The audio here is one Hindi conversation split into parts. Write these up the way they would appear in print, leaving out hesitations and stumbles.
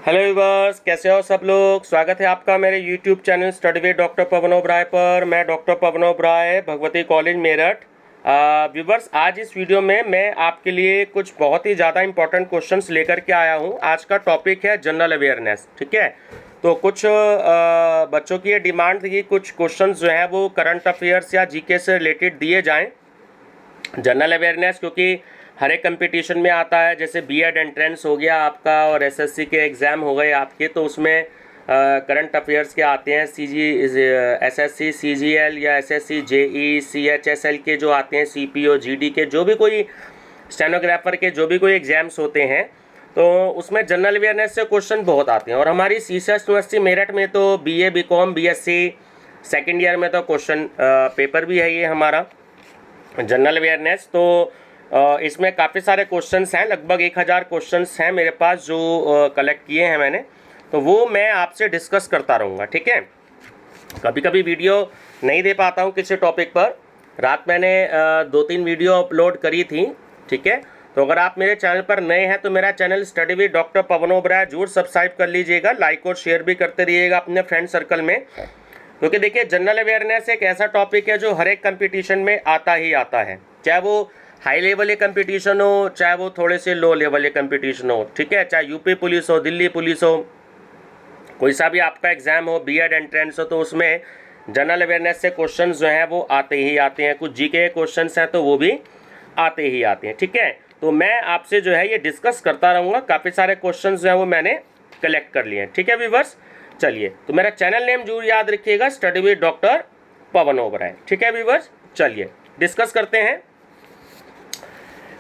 हेलो व्यूअर्स, कैसे हो सब लोग। स्वागत है आपका मेरे YouTube channel study with doctor Pawan Oberoi पर। मैं doctor Pawan Oberoi, Bhagwati college Meerut. Viewers, आज इस वीडियो में मैं आपके लिए कुछ बहुत ही ज़्यादा इंपॉर्टेंट क्वेश्चंस लेकर के आया हूँ। आज का टॉपिक है जनरल अवेयरनेस। ठीक है, तो कुछ बच्चों की ये डिमांड थी कि कुछ क्वेश्चंस जो हैं वो करंट अफेयर्स या जीके से रिलेटेड दिए जाएँ। जनरल अवेयरनेस क्योंकि हर एक कंपटीशन में आता है, जैसे बीएड एंट्रेंस हो गया आपका और एसएससी के एग्ज़ाम हो गए आपके, तो उसमें करंट अफेयर्स के आते हैं। एसएससी सीजीएल या एसएससी जेई सीएचएसएल के जो आते हैं, सीपीओ जीडी के जो भी कोई स्टेनोग्राफर के जो भी कोई एग्ज़ाम्स होते हैं, तो उसमें जनरल अवेयरनेस से क्वेश्चन बहुत आते हैं। और हमारी सीएस यूनिवर्सिटी मेरठ में तो BA BCom BSc second year में तो क्वेश्चन पेपर भी है ये हमारा जनरल अवेयरनेस। तो इसमें काफ़ी सारे क्वेश्चंस हैं, लगभग 1000 क्वेश्चंस हैं मेरे पास जो कलेक्ट किए हैं मैंने, तो वो मैं आपसे डिस्कस करता रहूँगा। ठीक है, कभी कभी वीडियो नहीं दे पाता हूँ किसी टॉपिक पर। रात मैंने 2-3 वीडियो अपलोड करी थी। ठीक है, तो अगर आप मेरे चैनल पर नए हैं तो मेरा channel study with doctor Pawan Oberoi जरूर सब्सक्राइब कर लीजिएगा, लाइक और शेयर भी करते रहिएगा अपने फ्रेंड सर्कल में। क्योंकि देखिए, जनरल अवेयरनेस एक ऐसा टॉपिक है जो हर एक कंपटीशन में आता ही आता है, चाहे वो हाई लेवल के कंपटीशन हो, चाहे वो थोड़े से लो लेवल के कंपटीशन हो। ठीक है, चाहे यूपी पुलिस हो, दिल्ली पुलिस हो, कोई सा भी आपका एग्जाम हो, बीएड एंट्रेंस हो, तो उसमें जनरल अवेयरनेस से क्वेश्चंस जो हैं वो आते ही आते हैं। कुछ जीके के क्वेश्चंस हैं तो वो भी आते ही आते हैं। ठीक है, तो मैं आपसे जो है ये डिस्कस करता रहूँगा। काफ़ी सारे क्वेश्चन जो हैं वो मैंने कलेक्ट कर लिए हैं। ठीक है व्यूअर्स, चलिए, तो मेरा चैनल नेम जरूर याद रखिएगा, study with doctor Pawan Oberoi. ठीक है व्यूअर्स, चलिए डिस्कस करते हैं।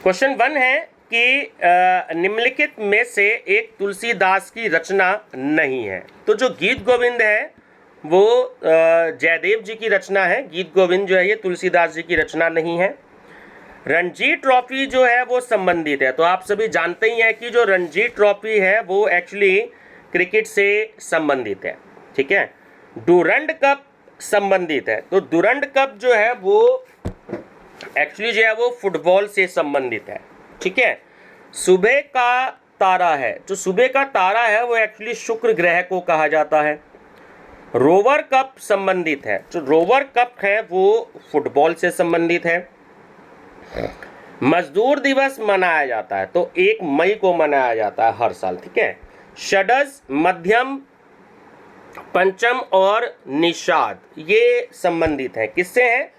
क्वेश्चन 1 है कि निम्नलिखित में से एक तुलसीदास की रचना नहीं है। तो जो गीत गोविंद है वो जयदेव जी की रचना है। गीत गोविंद जो है ये तुलसीदास जी की रचना नहीं है। रणजी ट्रॉफी जो है वो संबंधित है। तो आप सभी जानते ही हैं कि जो रणजी ट्रॉफी है वो एक्चुअली क्रिकेट से संबंधित है। ठीक है, डूरंड कप संबंधित है। तो डूरंड कप जो है वो एक्चुअली जो है वो फुटबॉल से संबंधित है। ठीक है, सुबह का तारा है, जो सुबह का तारा है वो एक्चुअली शुक्र ग्रह को कहा जाता है। रोवर कप संबंधित है, जो रोवर कप है वो फुटबॉल से संबंधित है। मजदूर दिवस मनाया जाता है, तो 1 मई को मनाया जाता है हर साल। ठीक है, षडज, मध्यम, पंचम और निषाद ये संबंधित हैं। किससे हैं?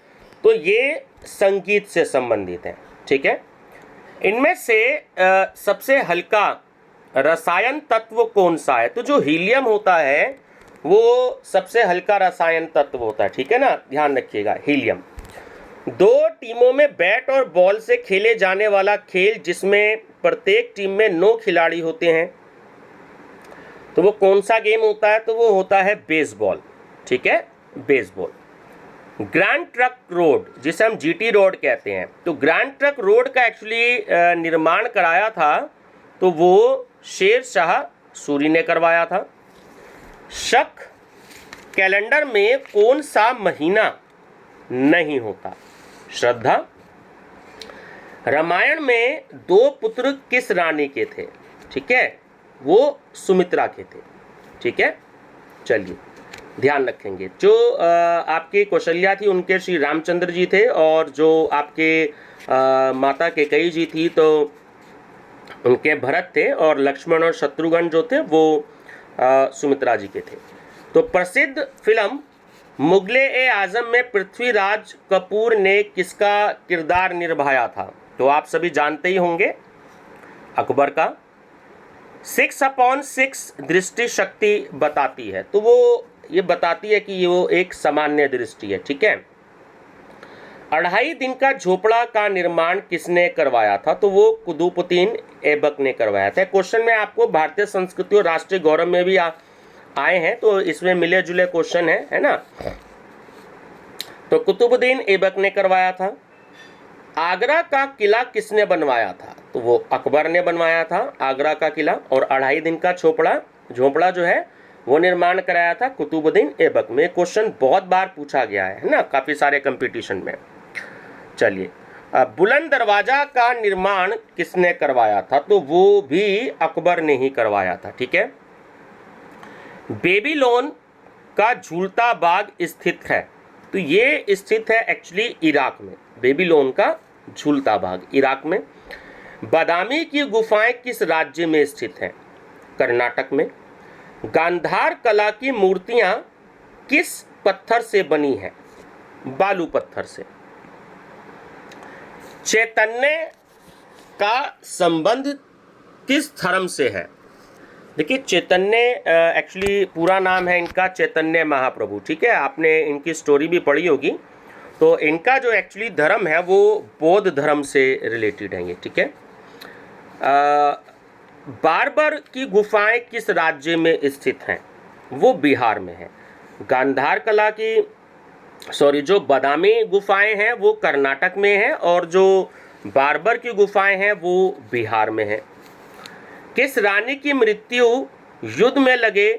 तो ये संगीत से संबंधित है। ठीक है, इनमें से सबसे हल्का रसायन तत्व कौन सा है? तो जो हीलियम होता है वो सबसे हल्का रसायन तत्व होता है। ठीक है ना, ध्यान रखिएगा, हीलियम। 2 टीमों में बैट और बॉल से खेले जाने वाला खेल जिसमें प्रत्येक टीम में 9 खिलाड़ी होते हैं, तो वो कौन सा गेम होता है? तो वो होता है बेसबॉल। ठीक है, बेसबॉल। ग्रैंड ट्रक रोड, जिसे हम जीटी रोड कहते हैं, तो ग्रैंड ट्रक रोड का एक्चुअली निर्माण कराया था तो वो शेर शाह सूरी ने करवाया था। शक कैलेंडर में कौन सा महीना नहीं होता? श्रद्धा। रामायण में 2 पुत्र किस रानी के थे? ठीक है, वो सुमित्रा के थे। ठीक है, चलिए ध्यान रखेंगे। जो आपके कौशल्या थी उनके श्री रामचंद्र जी थे, और जो आपके माता कैकेयी जी थी तो उनके भरत थे, और लक्ष्मण और शत्रुघ्न जो थे वो सुमित्रा जी के थे। तो प्रसिद्ध फिल्म मुगल-ए-आजम में पृथ्वीराज कपूर ने किसका किरदार निभाया था? तो आप सभी जानते ही होंगे, अकबर का। 6/6 दृष्टि शक्ति बताती है, तो वो ये बताती है कि वो एक सामान्य दृष्टि है। ठीक है, 2.5 दिन का झोपड़ा का निर्माण किसने करवाया था? तो वो कुतुबुद्दीन ऐबक ने करवाया था। क्वेश्चन में आपको भारतीय संस्कृति और राष्ट्रीय गौरव में भी आए हैं, तो इसमें मिले जुले क्वेश्चन है ना। तो कुतुबुद्दीन ऐबक ने करवाया था। आगरा का किला किसने बनवाया था? तो वो अकबर ने बनवाया था आगरा का किला, और 2.5 दिन का झोपड़ा जो है वो निर्माण कराया था कुतुबुद्दीन ऐबक में। क्वेश्चन बहुत बार पूछा गया है ना, काफ़ी सारे कंपटीशन में। चलिए, बुलंद दरवाजा का निर्माण किसने करवाया था? तो वो भी अकबर ने ही करवाया था। ठीक है, बेबीलोन का झूलता बाग स्थित है, तो ये स्थित है एक्चुअली इराक में। बेबीलोन का झूलता बाग इराक में। बादामी की गुफाएं किस राज्य में स्थित हैं? कर्नाटक में। गांधार कला की मूर्तियां किस पत्थर से बनी हैं? बालू पत्थर से। चैतन्य का संबंध किस धर्म से है? देखिए, चैतन्य एक्चुअली पूरा नाम है इनका चैतन्य महाप्रभु, ठीक है। आपने इनकी स्टोरी भी पढ़ी होगी। तो इनका जो एक्चुअली धर्म है वो बौद्ध धर्म से रिलेटेड है ये, ठीक है। बारबर की गुफाएं किस राज्य में स्थित हैं? वो बिहार में है। गांधार कला की जो बादामी गुफाएं हैं वो कर्नाटक में हैं, और जो बारबर की गुफाएं हैं वो बिहार में हैं। किस रानी की मृत्यु युद्ध में लगे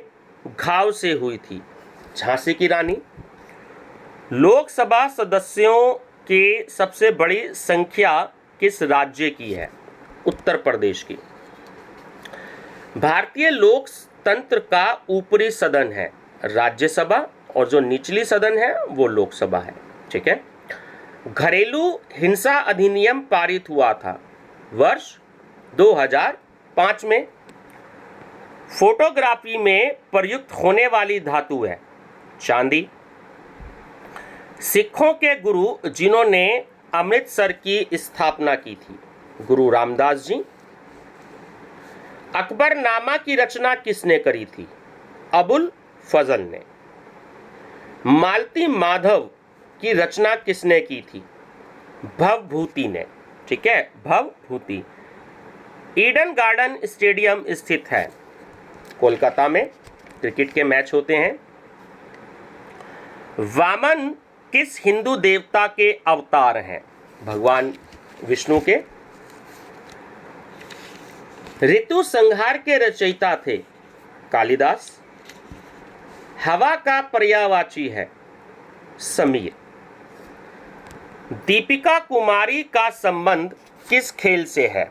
घाव से हुई थी? झांसी की रानी। लोकसभा सदस्यों की सबसे बड़ी संख्या किस राज्य की है? उत्तर प्रदेश की। भारतीय लोकतंत्र का ऊपरी सदन है राज्यसभा, और जो निचली सदन है वो लोकसभा है, ठीक है। घरेलू हिंसा अधिनियम पारित हुआ था वर्ष 2005 में। फोटोग्राफी में प्रयुक्त होने वाली धातु है चांदी। सिखों के गुरु जिन्होंने अमृतसर की स्थापना की थी? गुरु रामदास जी। अकबरनामा की रचना किसने करी थी? अबुल फजल ने। मालती माधव की रचना किसने की थी? भवभूति ने, ठीक है, भवभूति। ईडन गार्डन स्टेडियम स्थित है कोलकाता में, क्रिकेट के मैच होते हैं। वामन किस हिंदू देवता के अवतार हैं? भगवान विष्णु के। ऋतु संहार के रचयिता थे कालिदास। हवा का पर्यायवाची है समीर। दीपिका कुमारी का संबंध किस खेल से है?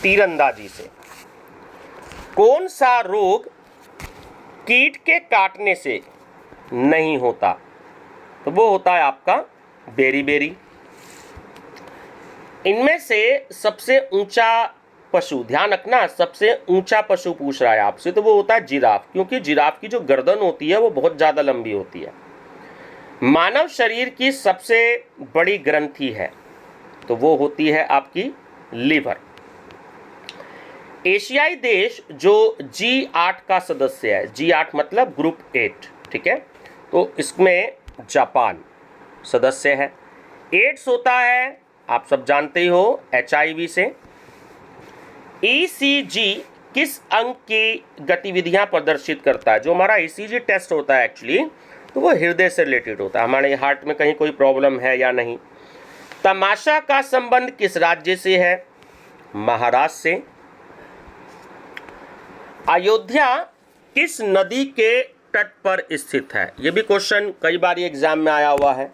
तीरंदाजी से। कौन सा रोग कीट के काटने से नहीं होता? तो वो होता है आपका बेरी। इनमें से सबसे ऊंचा पशु, ध्यान रखना, सबसे ऊंचा पशु पूछ रहा है आपसे, तो वो होता है जिराफ, क्योंकि जिराफ की जो गर्दन होती है वो बहुत ज़्यादा लंबी होती है। मानव शरीर की सबसे बड़ी ग्रंथि है, तो वो होती है आपकी लीवर। एशियाई देश जो G8 का सदस्य है, G8 मतलब ग्रुप 8, ठीक है, तो इसमें जापान सदस्य है। एड्स होता है, आप सब जानते ही हो, HIV से। ECG किस अंग की गतिविधियां प्रदर्शित करता है? जो हमारा ECG टेस्ट होता है एक्चुअली, तो वो हृदय से रिलेटेड होता है, हमारे हार्ट में कहीं कोई प्रॉब्लम है या नहीं। तमाशा का संबंध किस राज्य से है? महाराष्ट्र से। अयोध्या किस नदी के तट पर स्थित है? ये भी क्वेश्चन कई बार एग्जाम में आया हुआ है।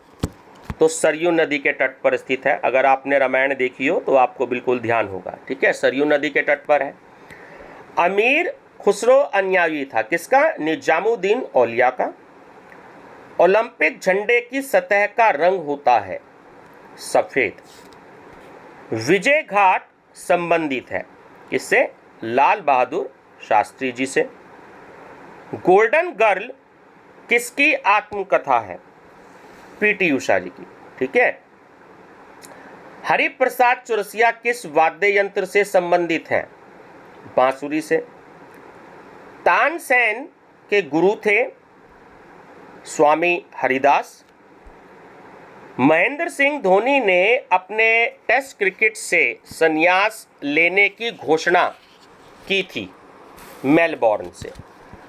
तो सरयू नदी के तट पर स्थित है। अगर आपने रामायण देखी हो तो आपको बिल्कुल ध्यान होगा, ठीक है, सरयू नदी के तट पर है। अमीर खुसरो अन्यायी था किसका? निजामुद्दीन औलिया का। ओलंपिक झंडे की सतह का रंग होता है सफेद। विजय घाट संबंधित है किससे? लाल बहादुर शास्त्री जी से। गोल्डन गर्ल किसकी आत्मकथा है? PT उषा जी की, ठीक है। हरिप्रसाद चौरसिया किस वाद्य यंत्र से संबंधित हैं? बांसुरी से। तानसेन के गुरु थे स्वामी हरिदास। महेंद्र सिंह धोनी ने अपने टेस्ट क्रिकेट से संन्यास लेने की घोषणा की थी मेलबोर्न से,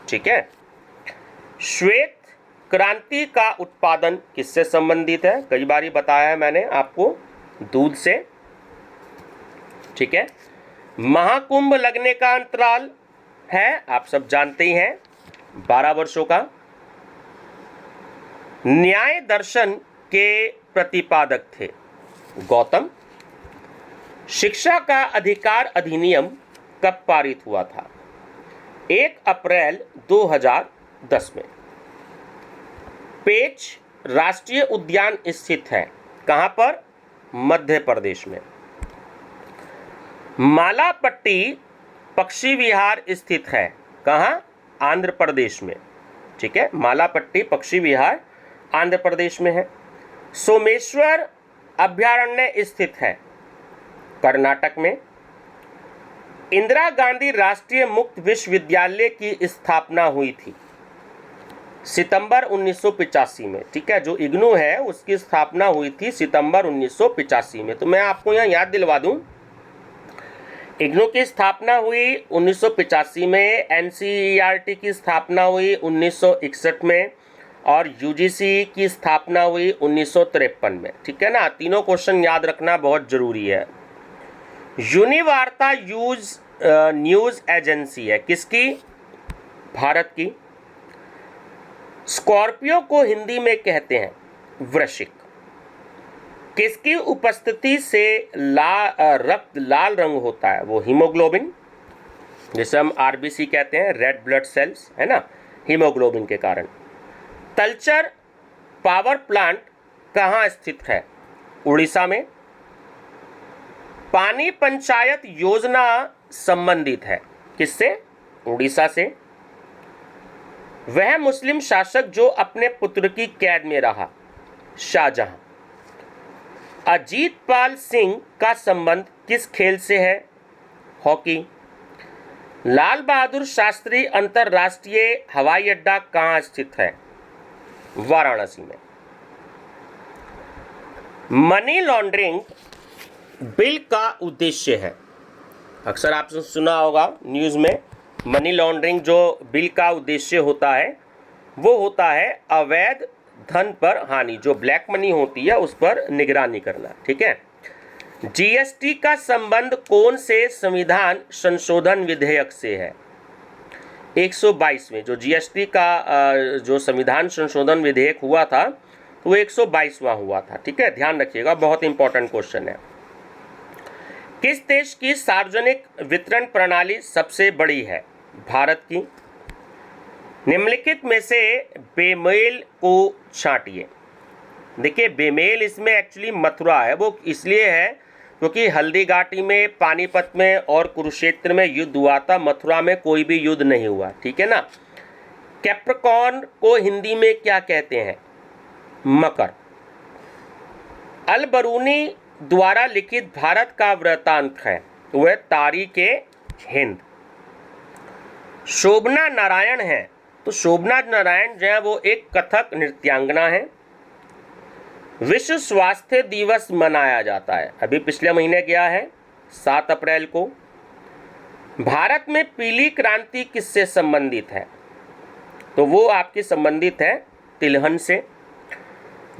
ठीक है। श्वेत क्रांति का उत्पादन किससे संबंधित है? कई बार बताया है मैंने आपको, दूध से, ठीक है। महाकुंभ लगने का अंतराल है, आप सब जानते ही हैं, 12 वर्षों का। न्याय दर्शन के प्रतिपादक थे गौतम। शिक्षा का अधिकार अधिनियम कब पारित हुआ था? 1 अप्रैल 2010 में। पेंच राष्ट्रीय उद्यान स्थित है कहाँ पर? मध्य प्रदेश में। मालापट्टी पक्षी विहार स्थित है कहाँ? आंध्र प्रदेश में। ठीक है, मालापट्टी पक्षी विहार आंध्र प्रदेश में है। सोमेश्वर अभयारण्य स्थित है कर्नाटक में। इंदिरा गांधी राष्ट्रीय मुक्त विश्वविद्यालय की स्थापना हुई थी सितंबर 1985 में। ठीक है, जो इग्नू है उसकी स्थापना हुई थी सितंबर 1985 में। तो मैं आपको यहाँ याद दिलवा दूं, इग्नू की स्थापना हुई 1985 में, एनसीईआरटी की स्थापना हुई 1961 में और यूजीसी की स्थापना हुई 1953 में। ठीक है ना, तीनों क्वेश्चन याद रखना बहुत जरूरी है। यूनिवार्ता न्यूज एजेंसी है किसकी? भारत की। स्कॉर्पियो को हिंदी में कहते हैं वृश्चिक। किसकी उपस्थिति से रक्त लाल रंग होता है? वो हीमोग्लोबिन, जिसे हम आरबीसी कहते हैं, रेड ब्लड सेल्स, है ना, हीमोग्लोबिन के कारण। तलचर पावर प्लांट कहाँ स्थित है? उड़ीसा में। पानी पंचायत योजना संबंधित है किससे? उड़ीसा से। वह मुस्लिम शासक जो अपने पुत्र की कैद में रहा? शाहजहां। अजीतपाल सिंह का संबंध किस खेल से है? हॉकी। लाल बहादुर शास्त्री अंतरराष्ट्रीय हवाई अड्डा कहाँ स्थित है? वाराणसी में। मनी लॉन्ड्रिंग बिल का उद्देश्य है? अक्सर आपने सुना होगा न्यूज़ में, मनी लॉन्ड्रिंग जो बिल का उद्देश्य होता है वो होता है अवैध धन पर हानि, जो ब्लैक मनी होती है उस पर निगरानी करना। ठीक है। जीएसटी का संबंध कौन से संविधान संशोधन विधेयक से है? 122वें, जो जीएसटी का जो संविधान संशोधन विधेयक हुआ था तो वो 122वां हुआ था। ठीक है, ध्यान रखिएगा, बहुत इंपॉर्टेंट क्वेश्चन है। किस देश की सार्वजनिक वितरण प्रणाली सबसे बड़ी है? भारत की। निम्नलिखित में से बेमेल को छांटिए। देखिए, बेमेल इसमें एक्चुअली मथुरा है, वो इसलिए है क्योंकि हल्दी घाटी में, पानीपत में और कुरुक्षेत्र में युद्ध हुआ था, मथुरा में कोई भी युद्ध नहीं हुआ। ठीक है ना। कैप्रिकॉर्न को हिंदी में क्या कहते हैं? मकर। अल बरूनी द्वारा लिखित भारत का वृत्तांत है वह तारीख हिंद। शोभना नारायण है, तो शोभना नारायण जो है वो एक कथक नृत्यांगना है। विश्व स्वास्थ्य दिवस मनाया जाता है, अभी पिछले महीने गया है 7 अप्रैल को। भारत में पीली क्रांति किससे संबंधित है? तो वो आपकी संबंधित है तिलहन से।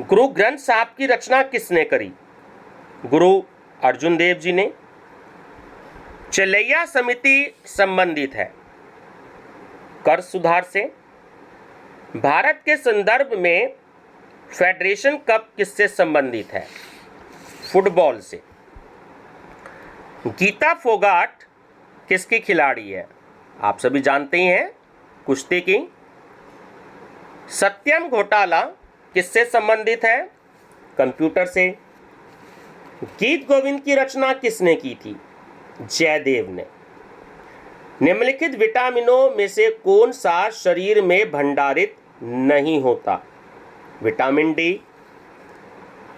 गुरु ग्रंथ साहब की रचना किसने करी? गुरु अर्जुन देव जी ने। चलैया समिति संबंधित है कर सुधार से। भारत के संदर्भ में फेडरेशन कप किससे संबंधित है? फुटबॉल से। गीता फोगाट किसकी खिलाड़ी है? आप सभी जानते ही हैं, कुश्ती की। सत्यम घोटाला किससे संबंधित है? कंप्यूटर से। गीत गोविंद की रचना किसने की थी? जयदेव ने। निम्नलिखित विटामिनों में से कौन सा शरीर में भंडारित नहीं होता? Vitamin D.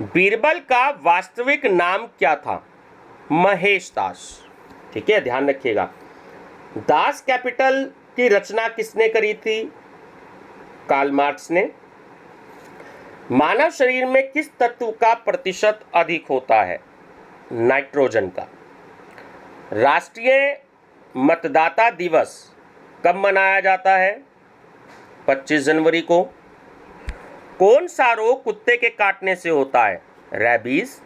बीरबल का वास्तविक नाम क्या था? महेश दास। ठीक है, ध्यान रखिएगा। दास कैपिटल की रचना किसने करी थी? कार्ल मार्क्स ने। मानव शरीर में किस तत्व का प्रतिशत अधिक होता है? नाइट्रोजन का। राष्ट्रीय मतदाता दिवस कब मनाया जाता है? 25 जनवरी को। कौन सा रोग कुत्ते के काटने से होता है? रैबीज।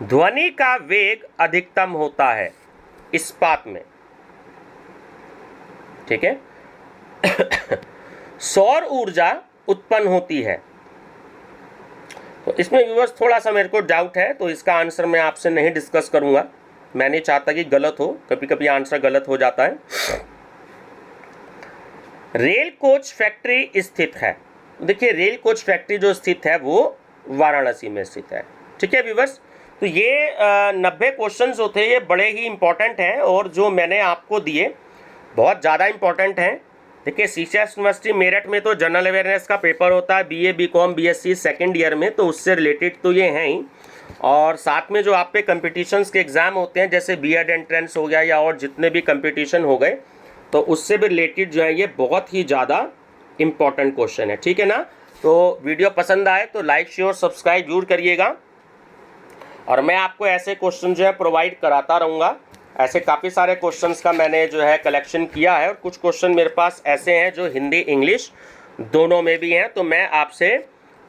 ध्वनि का वेग अधिकतम होता है इस्पात में। ठीक है। सौर ऊर्जा उत्पन्न होती है, तो इसमें व्यूअर्स थोड़ा सा मेरे को डाउट है, तो इसका आंसर मैं आपसे नहीं डिस्कस करूंगा। मैं नहीं चाहता कि गलत हो, कभी कभी आंसर गलत हो जाता है। रेल कोच फैक्ट्री स्थित है? देखिए रेल कोच फैक्ट्री जो स्थित है वो वाराणसी में स्थित है। ठीक है व्यूअर्स, तो ये 90 क्वेश्चंस होते हैं, ये बड़े ही इंपॉर्टेंट हैं और जो मैंने आपको दिए बहुत ज़्यादा इंपॉर्टेंट हैं। देखिए सीसीएस यूनिवर्सिटी मेरठ में तो जनरल अवेयरनेस का पेपर होता है BA BCom BSc second year में, तो उससे रिलेटेड तो ये हैं ही। और साथ में जो आप पे कंपटीशंस के एग्ज़ाम होते हैं जैसे बीएड एंट्रेंस हो गया या और जितने भी कंपटीशन हो गए, तो उससे भी रिलेटेड जो है ये बहुत ही ज़्यादा इम्पॉर्टेंट क्वेश्चन है। ठीक है ना, तो वीडियो पसंद आए तो लाइक शेयर सब्सक्राइब जरूर करिएगा और मैं आपको ऐसे क्वेश्चन जो है प्रोवाइड कराता रहूँगा। ऐसे काफ़ी सारे क्वेश्चंस का मैंने जो है कलेक्शन किया है और कुछ क्वेश्चन मेरे पास ऐसे हैं जो हिंदी इंग्लिश दोनों में भी हैं, तो मैं आपसे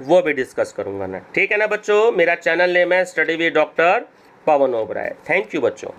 वो भी डिस्कस करूँगा ना। ठीक है ना बच्चों, मेरा चैनल नेम है study with doctor Pawan Oberoi. Thank you बच्चों।